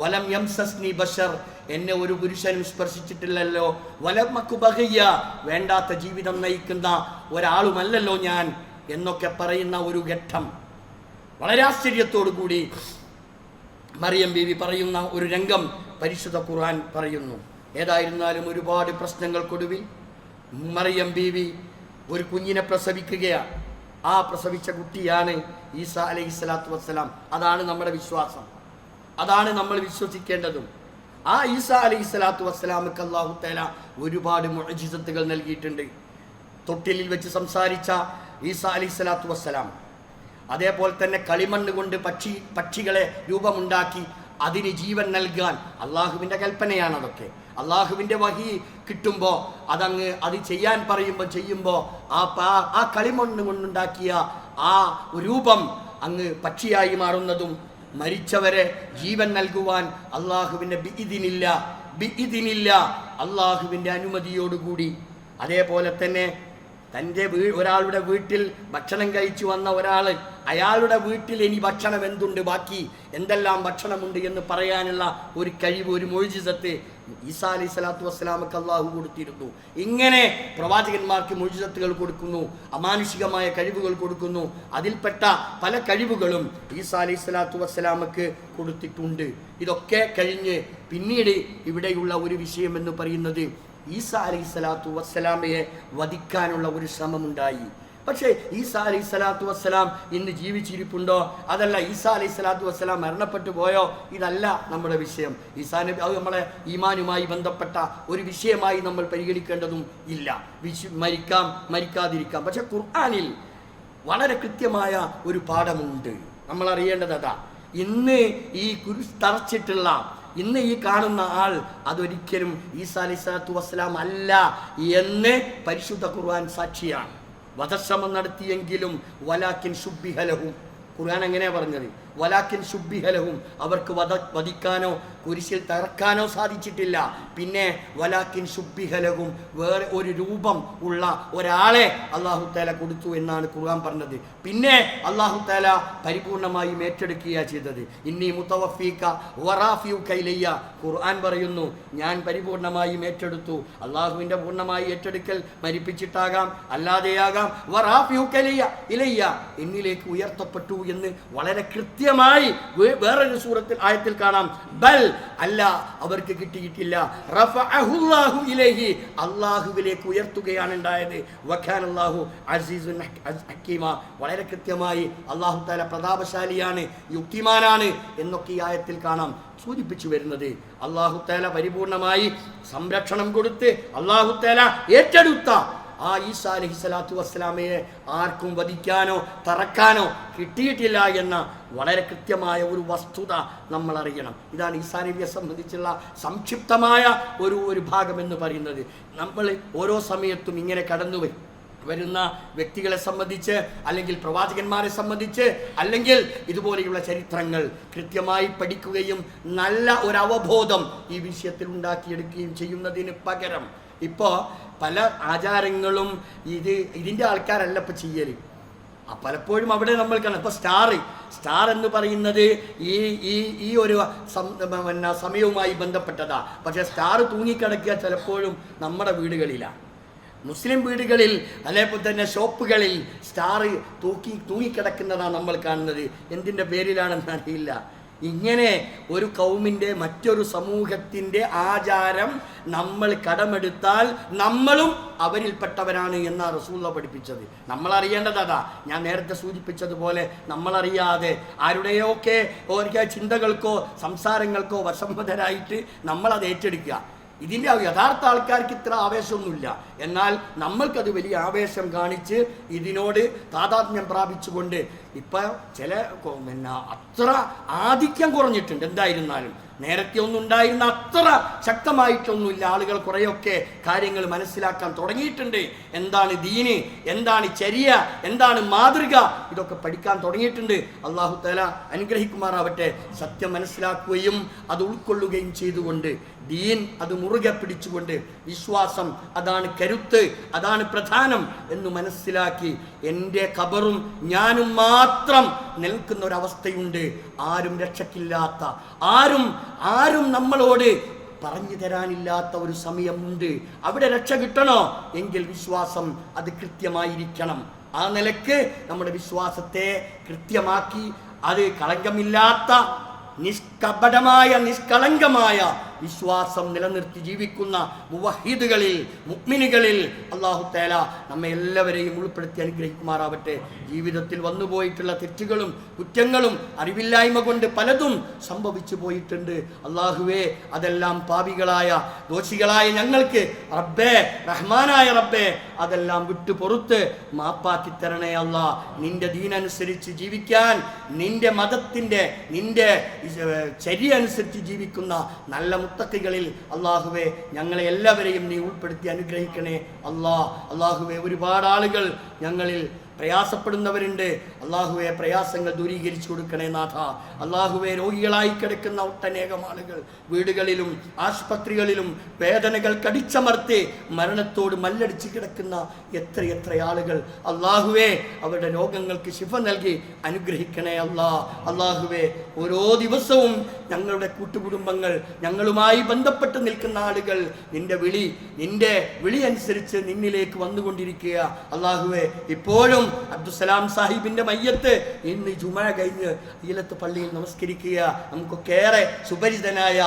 വലം യംസസ്നി ബശർ, എന്നെ ഒരു പുരുഷനും സ്പർശിച്ചിട്ടില്ലല്ലോ, വലം മക്കു ബഗിയ, വേണ്ടാത്ത ജീവിതം നയിക്കുന്ന ഒരാളുമല്ലല്ലോ ഞാൻ എന്നൊക്കെ പറയുന്ന ഒരു ഘട്ടം വളരെ ആശ്ചര്യത്തോടു കൂടി മറിയം ബീവി പറയുന്ന ഒരു രംഗം പരിശുദ്ധ ഖുർആൻ പറയുന്നു. ഏതായിരുന്നാലും ഒരുപാട് പ്രശ്നങ്ങൾക്കൊടുവിൽ മറിയം ബീവി ഒരു കുഞ്ഞിനെ പ്രസവിക്കുകയാണ്. ആ പ്രസവിച്ച കുട്ടിയാണ് ഈസാ അലൈഹിസ്സലാത്തു വസ്സലാം. അതാണ് നമ്മുടെ വിശ്വാസം, അതാണ് നമ്മൾ വിശ്വസിക്കേണ്ടതും. ആ ഈസാ അലൈഹിസ്സലാത്തു വസ്സലാമക്ക് അല്ലാഹു തആല ഒരുപാട് മുഅ്ജിസത്തുകൾ നൽകിയിട്ടുണ്ട്. തൊട്ടിലിൽ വെച്ച് സംസാരിച്ച ഈസാ അലൈഹിസ്സലാത്തു വസ്സലാം, അതേപോലെ തന്നെ കളിമണ്ണ് കൊണ്ട് പക്ഷികളെ രൂപമുണ്ടാക്കി അതിന് ജീവൻ നൽകാൻ അള്ളാഹുവിൻ്റെ കൽപ്പനയാണ്. അതൊക്കെ അള്ളാഹുവിൻ്റെ വഹി കിട്ടുമ്പോൾ അത് ചെയ്യാൻ ചെയ്യുമ്പോൾ ആ കളിമണ്ണ് കൊണ്ടുണ്ടാക്കിയ ആ രൂപം അങ്ങ് പക്ഷിയായി മാറുന്നതും, മരിച്ചവരെ ജീവൻ നൽകുവാൻ അള്ളാഹുവിൻ്റെ ബിഇദിനില്ല അള്ളാഹുവിൻ്റെ അനുമതിയോടുകൂടി. അതേപോലെ തന്നെ ഒരാളുടെ വീട്ടിൽ ഭക്ഷണം കഴിച്ചു വന്ന ഒരാൾ അയാളുടെ വീട്ടിൽ ഇനി ഭക്ഷണം എന്തുണ്ട്, ബാക്കി എന്തെല്ലാം ഭക്ഷണമുണ്ട് എന്ന് പറയാനുള്ള ഒരു കഴിവ്, ഒരു മുഅ്ജിസത്ത് ഈസാ അലൈഹിസ്സലാത്തു വസ്സലാമക്ക് അല്ലാഹു കൊടുത്തിരുന്നു. ഇങ്ങനെ പ്രവാചകന്മാർക്ക് മുഅ്ജിസത്തുകൾ കൊടുക്കുന്നു, അമാനുഷികമായ കഴിവുകൾ കൊടുക്കുന്നു. അതിൽപ്പെട്ട പല കഴിവുകളും ഈസാ അലൈഹിസ്സലാത്തു വസ്സലാമക്ക് കൊടുത്തിട്ടുണ്ട്. ഇതൊക്കെ കഴിഞ്ഞ് പിന്നീട് ഇവിടെയുള്ള ഒരു വിഷയം എന്ന് പറയുന്നത് ഈസാ അലൈഹിസ്സലാത്തു വസ്സലാമയെ വധിക്കാനുള്ള ഒരു ശ്രമമുണ്ടായി. പക്ഷേ ഈസാ അലൈഹിസ്സലാത്തു വസ്സലാം ഇന്ന് ജീവിച്ചിരിപ്പുണ്ടോ, അതല്ല ഈസാ അലൈഹിസ്സലാത്തു വസ്സലാം മരണപ്പെട്ടു പോയോ, ഇതല്ല നമ്മുടെ വിഷയം. ഈസാ നബി അത് നമ്മളെ ഈമാനുമായി ബന്ധപ്പെട്ട ഒരു വിഷയമായി നമ്മൾ പരിഗണിക്കേണ്ടതും ഇല്ല. മരിക്കാം, മരിക്കാതിരിക്കാം. പക്ഷെ ഖുർആനിൽ വളരെ കൃത്യമായ ഒരു പാഠമുണ്ട്, നമ്മൾ അറിയേണ്ടത് അതാ. ഇന്ന് ഈ കുരിശ് തറച്ചിട്ടുള്ള ഇന്ന് ഈ കാണുന്ന ആൾ അതൊരിക്കലും ഈസാ അലൈഹിസ്സലാത്തു വസ്സലാം അല്ല എന്ന് പരിശുദ്ധ ഖുർആൻ സാക്ഷിയാണ്. വധശ്രമം നടത്തിയെങ്കിലും വലാക്കിൻ ശുബ്ബിഹ ലഹു, ഖുർആൻ എങ്ങനെയാ പറഞ്ഞത്, വലാകിൻ ശുബ്ബിഹ ലഹും, അവർക്ക് വധിക്കാനോ കുരിശിൽ തറക്കാനോ സാധിച്ചിട്ടില്ല. പിന്നെ വലാകിൻ ശുബ്ബിഹ ലഹും, വേറെ ഒരു രൂപം ഉള്ള ഒരാളെ അല്ലാഹു തആല കൊടുത്തു എന്നാണ് ഖുർആൻ പറഞ്ഞത്. പിന്നെ അല്ലാഹു തആല പരിപൂർണമായും ഏറ്റെടുക്കുകയാണ് ചെയ്തത്. ഇന്നി മുതവഫീക വറാഫിയുക ഇലയ്യ, ഖുർആൻ പറയുന്നു ഞാൻ പരിപൂർണമായും ഏറ്റെടുത്തു. അള്ളാഹുവിൻ്റെ പൂർണ്ണമായി ഏറ്റെടുക്കൽ മരിപ്പിച്ചിട്ടാകാം, അല്ലാതെയാകാം. വറാഫിയുക ഇലയ്യ, എന്നിലേക്ക് ഉയർത്തപ്പെട്ടു എന്ന് വളരെ കൃത്യമായി വേറൊരു സൂറത്തിൽ ആയത്തിൽ കാണാം. ബൽ, അല്ല, അവർക്ക് കിട്ടിയിട്ടില്ല. റഫഅഹുല്ലാഹു ഇലൈഹി, അള്ളാഹുവിലേക്ക് ഉയർത്തുകയാണ് ഉണ്ടായത്. വകാനല്ലാഹു അസീസുൻ ഹക്കീമ, വളരെ കൃത്യമായി അല്ലാഹു തആല പ്രതാപശാലിയാണ്, യുക്തിമാനാണ് എന്നൊക്കെ ഈ ആയത്തിൽ കാണാം. സൂചിപ്പിച്ചു വരുന്നത് അല്ലാഹു തആല പരിപൂർണമായി സംരക്ഷണം കൊടുത്ത് അല്ലാഹു തആല ഏറ്റെടുത്ത ആ ഈസാ അലൈഹിസ്സലാത്തു വസ്സലാമയെ ആർക്കും വധിക്കാനോ തറക്കാനോ കിട്ടിയിട്ടില്ല എന്ന വളരെ കൃത്യമായ ഒരു വസ്തുത നമ്മൾ അറിയണം. ഇതാണ് ഈസാ നബിയെ സംബന്ധിച്ചുള്ള സംക്ഷിപ്തമായ ഒരു ഭാഗമെന്ന് പറയുന്നത്. നമ്മൾ ഓരോ സമയത്തും ഇങ്ങനെ കടന്നു വരുന്ന വ്യക്തികളെ സംബന്ധിച്ച്, അല്ലെങ്കിൽ പ്രവാചകന്മാരെ സംബന്ധിച്ച്, അല്ലെങ്കിൽ ഇതുപോലെയുള്ള ചരിത്രങ്ങൾ കൃത്യമായി പഠിക്കുകയും നല്ല ഒരു അവബോധം ഈ വിഷയത്തിൽ ഉണ്ടാക്കിയെടുക്കുകയും ചെയ്യുന്നതിന് പകരം ഇപ്പോൾ പല ആചാരങ്ങളും ഇതിൻ്റെ ആൾക്കാരല്ല ഇപ്പം ചെയ്യൽ. പലപ്പോഴും അവിടെ നമ്മൾ കാണാം. ഇപ്പോൾ സ്റ്റാർ എന്ന് പറയുന്നത് ഈ ഒരു സമയവുമായി ബന്ധപ്പെട്ടതാ. പക്ഷേ സ്റ്റാർ തൂങ്ങിക്കിടക്കുക ചിലപ്പോഴും നമ്മുടെ വീടുകളിലാണ്. മുസ്ലിം വീടുകളിൽ അതേപോലെ തന്നെ ഷോപ്പുകളിൽ സ്റ്റാർ തൂങ്ങിക്കിടക്കുന്നതാണ് നമ്മൾ കാണുന്നത്. എന്തിൻ്റെ പേരിലാണെന്ന് അറിയില്ല. ഇങ്ങനെ ഒരു കൗമിൻ്റെ, മറ്റൊരു സമൂഹത്തിൻ്റെ ആചാരം നമ്മൾ കടമെടുത്താൽ നമ്മളും അവരിൽപ്പെട്ടവരാണ് എന്നാണ് റസൂലുള്ളാഹി പഠിപ്പിച്ചത്. നമ്മൾ അറിയേണ്ടത് ഞാൻ നേരത്തെ സൂചിപ്പിച്ചതുപോലെ നമ്മളറിയാതെ ആരുടെയൊക്കെ ഓരോ ചിന്തകൾക്കോ സംസാരങ്ങൾക്കോ വശംവദരായിട്ട് നമ്മളത് ഏറ്റെടുക്കുക. ഇതിൻ്റെ യഥാർത്ഥ ആൾക്കാർക്ക് ഇത്ര ആവേശമൊന്നുമില്ല. എന്നാൽ നമ്മൾക്കത് വലിയ ആവേശം കാണിച്ച് ഇതിനോട് താതാത്മ്യം പ്രാപിച്ചുകൊണ്ട് ഇപ്പം ചില അത്ര ആധിക്യം കുറഞ്ഞിട്ടുണ്ട്. എന്തായിരുന്നാലും നേരത്തെ ഒന്നും ഉണ്ടായിരുന്ന അത്ര ശക്തമായിട്ടൊന്നുമില്ല. ആളുകൾ കുറേയൊക്കെ കാര്യങ്ങൾ മനസ്സിലാക്കാൻ തുടങ്ങിയിട്ടുണ്ട്. എന്താണ് ദീന്, എന്താണ് ചര്യ, എന്താണ് മാതൃക, ഇതൊക്കെ പഠിക്കാൻ തുടങ്ങിയിട്ടുണ്ട്. അല്ലാഹു തആല അനുഗ്രഹിക്കുമാറാവട്ടെ. സത്യം മനസ്സിലാക്കുകയും അത് ഉൾക്കൊള്ളുകയും ചെയ്തുകൊണ്ട് ദീൻ അത് മുറുകെ പിടിച്ചുകൊണ്ട് വിശ്വാസം അതാണ് കരുത്ത്, അതാണ് പ്രധാനം എന്ന് മനസ്സിലാക്കി എൻ്റെ ഖബറും ഞാനും മാത്രം നിൽക്കുന്ന ഒരവസ്ഥയുണ്ട്. ആരും രക്ഷക്കില്ലാത്ത, ആരും നമ്മളോട് പറഞ്ഞു തരാനില്ലാത്ത ഒരു സമയമുണ്ട്. അവിടെ രക്ഷ കിട്ടണോ എങ്കിൽ വിശ്വാസം അത് കൃത്യമായിരിക്കണം. ആ നിലക്ക് നമ്മുടെ വിശ്വാസത്തെ കൃത്യമാക്കി അത് കളങ്കമില്ലാത്ത നിഷ്കപടമായ നിഷ്കളങ്കമായ വിശ്വാസം നിലനിർത്തി ജീവിക്കുന്ന മുവഹിദുകളിൽ, മുഅ്മിനുകളിൽ അല്ലാഹു തആല നമ്മെ എല്ലാവരെയും ഉൾപ്പെടുത്തി അനുഗ്രഹിക്കുമാറാവട്ടെ. ജീവിതത്തിൽ വന്നുപോയിട്ടുള്ള തെറ്റുകളും കുറ്റങ്ങളും അറിവില്ലായ്മ കൊണ്ട് പലതും സംഭവിച്ചു പോയിട്ടുണ്ട്. അല്ലാഹുവേ, അതെല്ലാം പാപികളായ ദോഷികളായ ഞങ്ങൾക്ക് റബ്ബേ, റഹ്മാനായ റബ്ബേ, അതെല്ലാം വിട്ടു പൊറുത്ത് മാപ്പാക്കി തരണേ അല്ലാ. നിന്റെ ദീനനുസരിച്ച് ജീവിക്കാൻ, നിന്റെ മതത്തിൻ്റെ, നിന്റെ ചര്യ അനുസരിച്ച് ജീവിക്കുന്ന നല്ല മുത്തഖികളിൽ അല്ലാഹുവേ ഞങ്ങളെ എല്ലാവരെയും നീ ഉൾപ്പെടുത്തി അനുഗ്രഹിക്കണേ അല്ലാഹുവേ. ഒരുപാട് ആളുകൾ ഞങ്ങളിൽ പ്രയാസപ്പെടുന്നവരുണ്ട്. അല്ലാഹുവേ, പ്രയാസങ്ങൾ ദൂരീകരിച്ചു കൊടുക്കണേ നാഥ. അല്ലാഹുവേ, രോഗികളായി കിടക്കുന്ന ഒട്ടനേകം ആളുകൾ വീടുകളിലും ആശുപത്രികളിലും വേദനകൾ കടിച്ചമർത്തി മരണത്തോട് മല്ലടിച്ച് കിടക്കുന്ന എത്ര ആളുകൾ അല്ലാഹുവേ, അവരുടെ രോഗങ്ങൾക്ക് ശിഫ നൽകി അനുഗ്രഹിക്കണേ അല്ലാഹുവേ. ഓരോ ദിവസവും ഞങ്ങളുടെ കൂട്ടുകുടുംബങ്ങൾ, ഞങ്ങളുമായി ബന്ധപ്പെട്ട് നിൽക്കുന്ന ആളുകൾ നിന്റെ വിളി അനുസരിച്ച് നിന്നിലേക്ക് വന്നുകൊണ്ടിരിക്കുക അല്ലാഹുവേ. ഇപ്പോഴും അബ്ദുസ്സലാം സാഹിബിന്റെ മയ്യത്ത് ഇന്ന് ജുമഅ കഴിഞ്ഞ് ഈലത്ത് പള്ളിയിൽ നമസ്കരിക്കുക. നമുക്കൊക്കെ ഏറെ സുപരിചിതനായ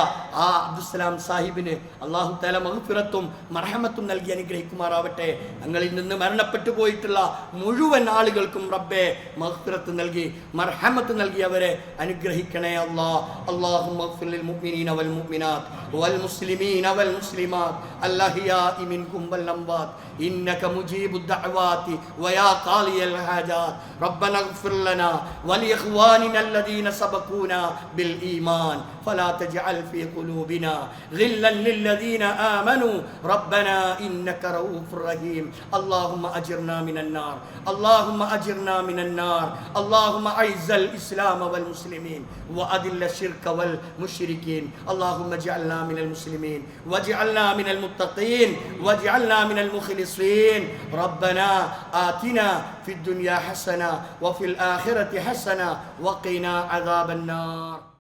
ആ അബ്ദുസ്സലാം സാഹിബിന് അല്ലാഹു തആല മഗ്ഫിറത്തും മർഹമത്തും നൽകി അനുഗ്രഹിക്കുമാറാവട്ടെ. ഞങ്ങളിൽ നിന്ന് മരണപ്പെട്ടു പോയിട്ടുള്ള മുഴുവൻ ആളുകൾക്കും റബ്ബേ മഗ്ഫിറത്ത് നൽകി മർഹമത്ത് നൽകി അവരെ അനുഗ്രഹിക്കണേ അല്ലാഹുമ്മ ഗ്ഫിർ ലിൽ മുഅ്മിനീന വൽ മുഅ്മിനാത്ത് വൽ മുസ്ലിമീന വൽ മുസ്ലിമാത്ത് അൽ അഹ്യാഇ മിൻകും വൽ അംവാത്ത് ഇന്നക മുജീബുദ് ദഅവാതി വയാ قاضي الحاجات ربنا اغفر لنا ولإخواننا الذين سبقونا بالإيمان فلا تجعل في قلوبنا غلا للذين آمنوا ربنا إنك رؤوف رحيم اللهم أجرنا من النار اللهم أجرنا من النار اللهم أعز الإسلام والمسلمين وأذل الشرك والمشركين اللهم اجعلنا من المسلمين واجعلنا من المتقين واجعلنا من المخلصين ربنا آتنا في الدنيا حسنة وفي الآخرة حسنة وقنا عذاب النار.